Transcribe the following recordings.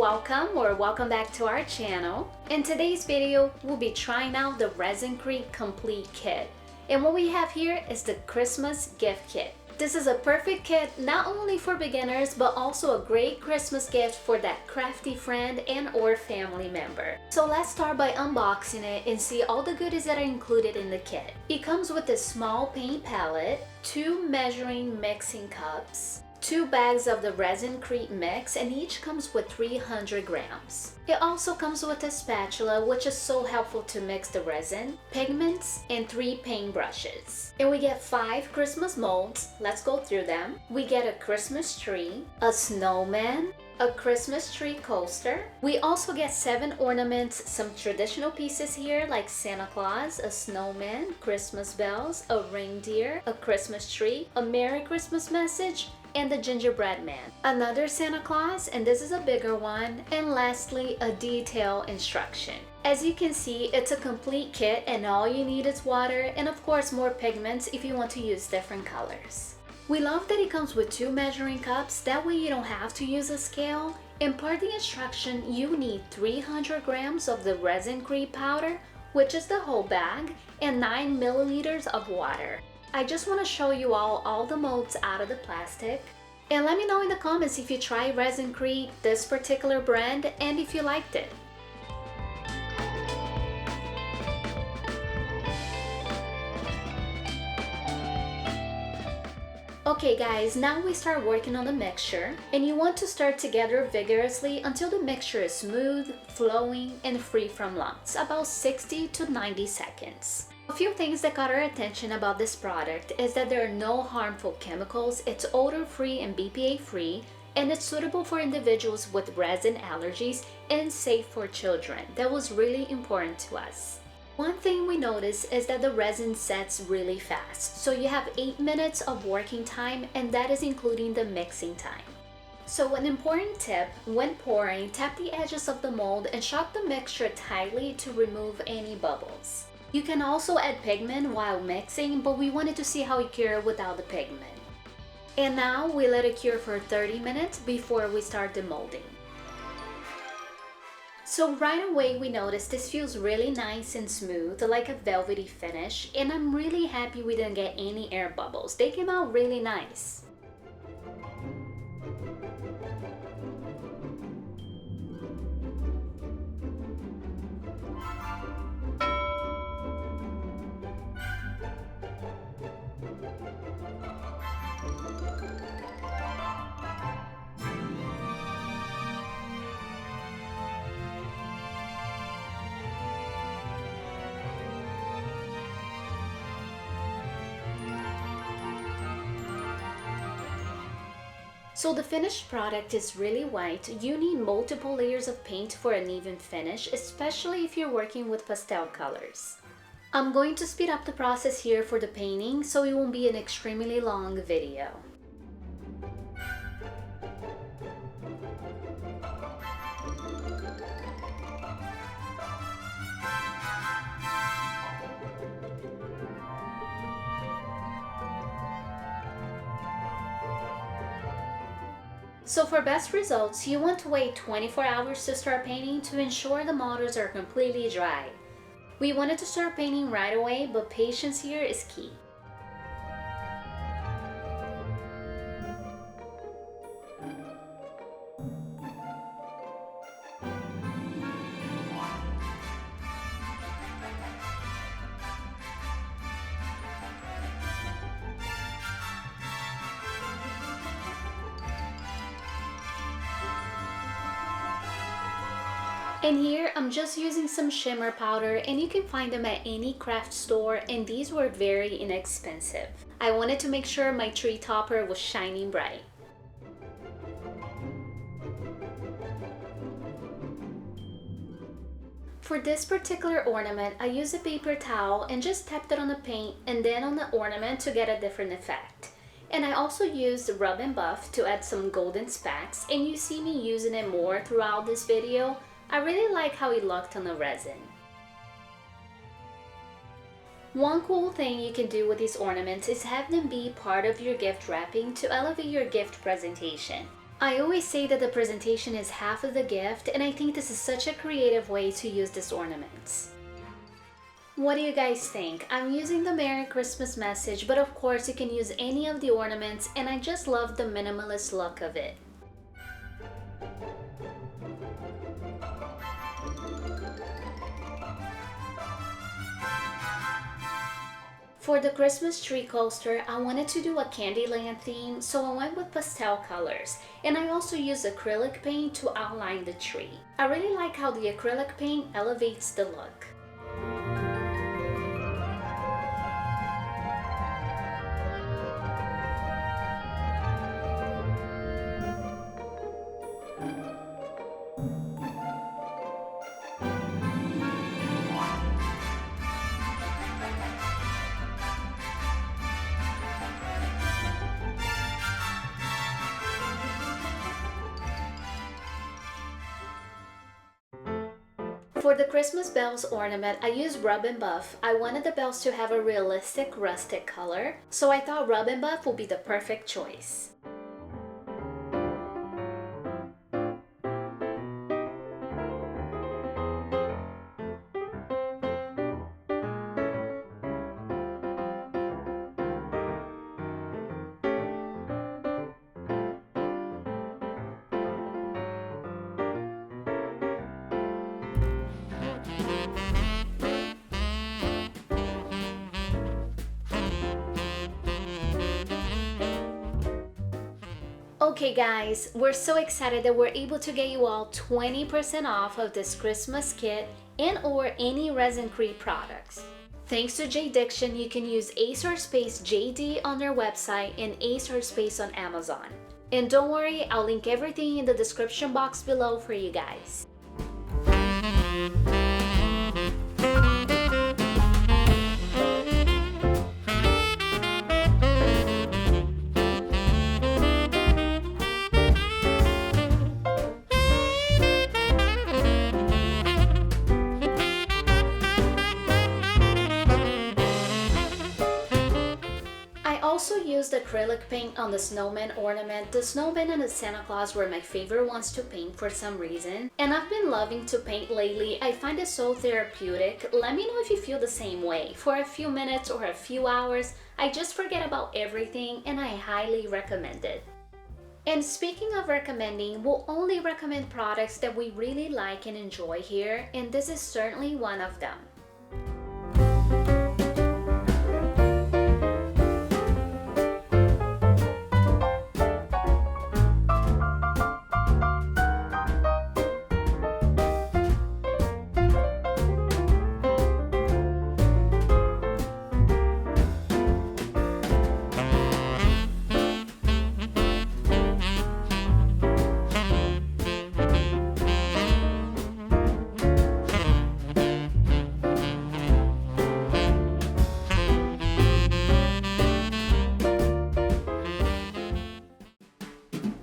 welcome back to our channel. In today's video, we'll be trying out the ResinCrete Complete Kit. And what we have here is the Christmas gift kit. This is a perfect kit not only for beginners but also a great Christmas gift for that crafty friend and or family member. So let's start by unboxing it and see all the goodies that are included in the kit. It comes with a small paint palette, 2 measuring mixing cups, 2 bags of the ResinCrete mix, and each comes with 300 grams. It also comes with a spatula, which is so helpful to mix the resin, pigments, and 3 paint brushes. And we get 5 Christmas molds. Let's go through them. We get a Christmas tree, a snowman, a Christmas tree coaster. We also get 7 ornaments, some traditional pieces here like Santa Claus, a snowman, Christmas bells, a reindeer, a Christmas tree, a Merry Christmas message, and the Gingerbread Man, another Santa Claus, and this is a bigger one, and lastly a detail instruction. As you can see, it's a complete kit and all you need is water and of course more pigments if you want to use different colors. We love that it comes with 2 measuring cups, that way you don't have to use a scale. And per the instruction, you need 300 grams of the ResinCrete powder, which is the whole bag, and 9 milliliters of water. I just want to show you all the molds out of the plastic. And let me know in the comments if you tried ResinCrete, this particular brand, and if you liked it. Okay guys, now we start working on the mixture, and you want to stir together vigorously until the mixture is smooth, flowing, and free from lumps, about 60 to 90 seconds. A few things that got our attention about this product is that there are no harmful chemicals, it's odor-free and BPA-free, and it's suitable for individuals with resin allergies and safe for children. That was really important to us. One thing we noticed is that the resin sets really fast, so you have 8 minutes of working time, and that is including the mixing time. So an important tip, when pouring, tap the edges of the mold and shock the mixture tightly to remove any bubbles. You can also add pigment while mixing, but we wanted to see how it cured without the pigment. And now we let it cure for 30 minutes before we start demolding. So right away we noticed this feels really nice and smooth, like a velvety finish, and I'm really happy we didn't get any air bubbles. They came out really nice. So the finished product is really white. You need multiple layers of paint for an even finish, especially if you're working with pastel colors. I'm going to speed up the process here for the painting so it won't be an extremely long video. So for best results, you want to wait 24 hours to start painting to ensure the models are completely dry. We wanted to start painting right away, but patience here is key. And here I'm just using some shimmer powder, and you can find them at any craft store, and these were very inexpensive. I wanted to make sure my tree topper was shining bright. For this particular ornament, I used a paper towel and just tapped it on the paint and then on the ornament to get a different effect. And I also used Rub and Buff to add some golden specks, and you see me using it more throughout this video. I really like how it looked on the resin. One cool thing you can do with these ornaments is have them be part of your gift wrapping to elevate your gift presentation. I always say that the presentation is half of the gift, and I think this is such a creative way to use these ornaments. What do you guys think? I'm using the Merry Christmas message, but of course you can use any of the ornaments, and I just love the minimalist look of it. For the Christmas tree coaster, I wanted to do a Candyland theme, so I went with pastel colors, and I also used acrylic paint to outline the tree. I really like how the acrylic paint elevates the look. For the Christmas bells ornament, I used Rub and Buff. I wanted the bells to have a realistic rustic color, so I thought Rub and Buff would be the perfect choice. Okay guys, we're so excited that we're able to get you all 20% off of this Christmas kit and or any ResinCrete products. Thanks to JDiction, you can use /space JD on their website and /space on Amazon. And don't worry, I'll link everything in the description box below for you guys. I also used acrylic paint on the Snowman ornament. The Snowman and the Santa Claus were my favorite ones to paint for some reason, and I've been loving to paint lately. I find it so therapeutic. Let me know if you feel the same way. For a few minutes or a few hours, I just forget about everything, and I highly recommend it. And speaking of recommending, we'll only recommend products that we really like and enjoy here, and this is certainly one of them.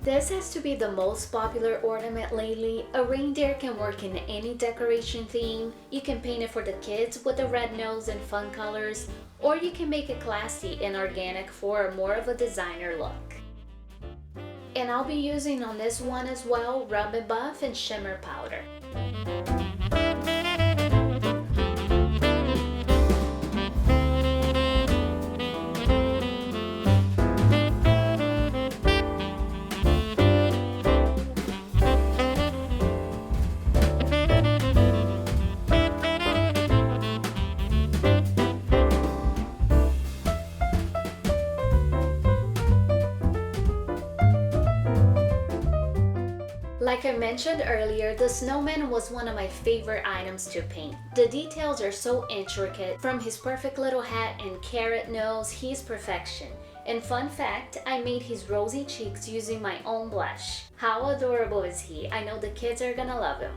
This has to be the most popular ornament lately. A reindeer can work in any decoration theme. You can paint it for the kids with a red nose and fun colors, or you can make it classy and organic for more of a designer look. And I'll be using on this one as well Rub and Buff and shimmer powder. Like I mentioned earlier, the Snowman was one of my favorite items to paint. The details are so intricate. From his perfect little hat and carrot nose, he's perfection. And fun fact, I made his rosy cheeks using my own blush. How adorable is he? I know the kids are gonna love him.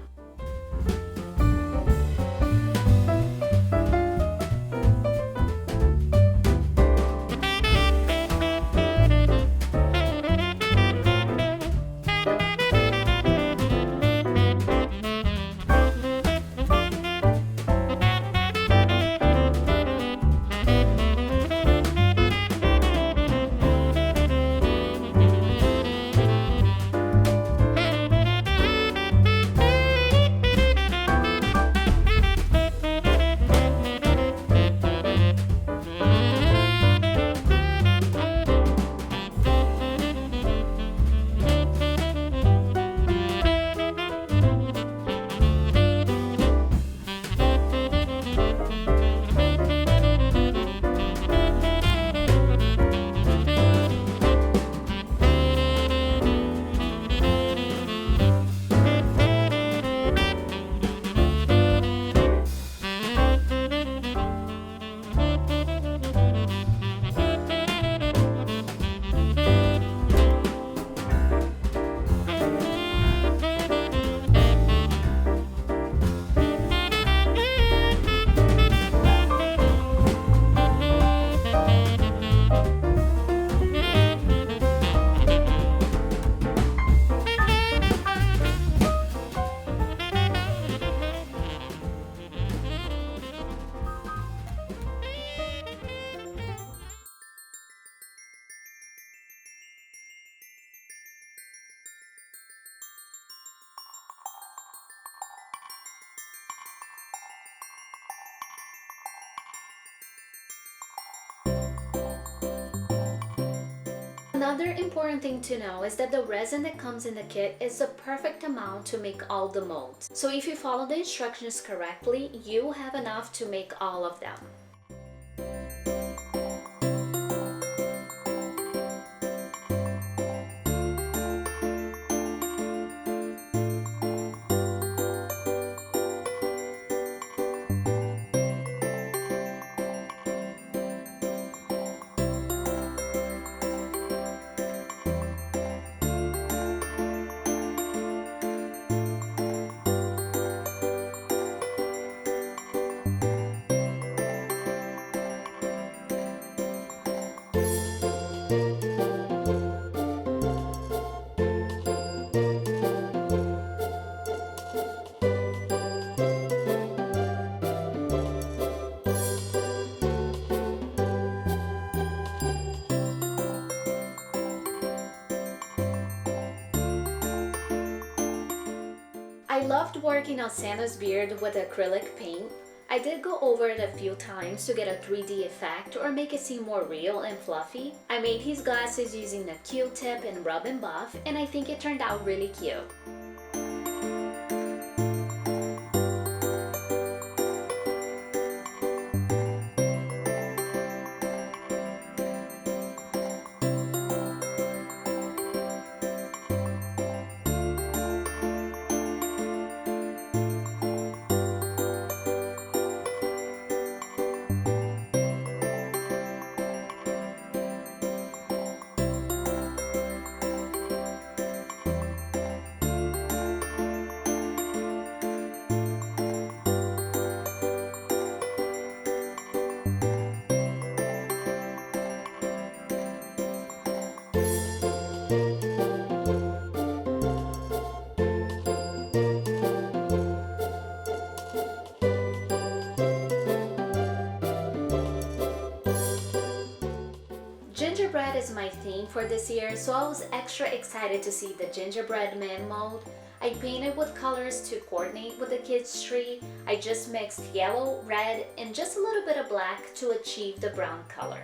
Another important thing to know is that the resin that comes in the kit is the perfect amount to make all the molds. So if you follow the instructions correctly, you have enough to make all of them. I loved working on Santa's beard with acrylic paint. I did go over it a few times to get a 3D effect or make it seem more real and fluffy. I made his glasses using a Q-tip and rub and buff, and I think it turned out really cute. Gingerbread is my theme for this year, so I was extra excited to see the Gingerbread Man mold. I painted with colors to coordinate with the kids' tree. I just mixed yellow, red, and just a little bit of black to achieve the brown color.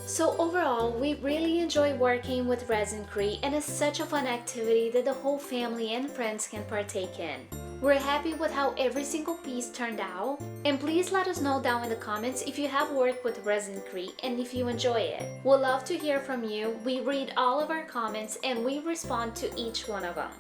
So overall, we really enjoy working with ResinCrete, and it's such a fun activity that the whole family and friends can partake in. We're happy with how every single piece turned out, and please let us know down in the comments if you have worked with ResinCrete and if you enjoy it. We'd love to hear from you. We read all of our comments and we respond to each one of them.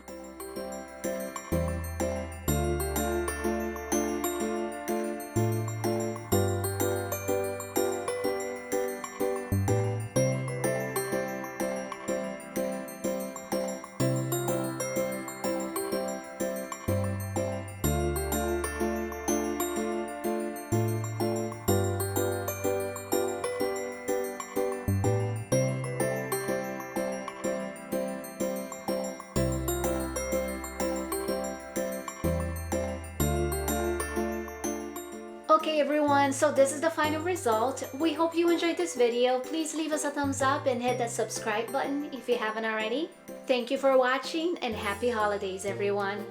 Okay everyone, so this is the final result. We hope you enjoyed this video. Please leave us a thumbs up and hit that subscribe button if you haven't already. Thank you for watching and happy holidays everyone.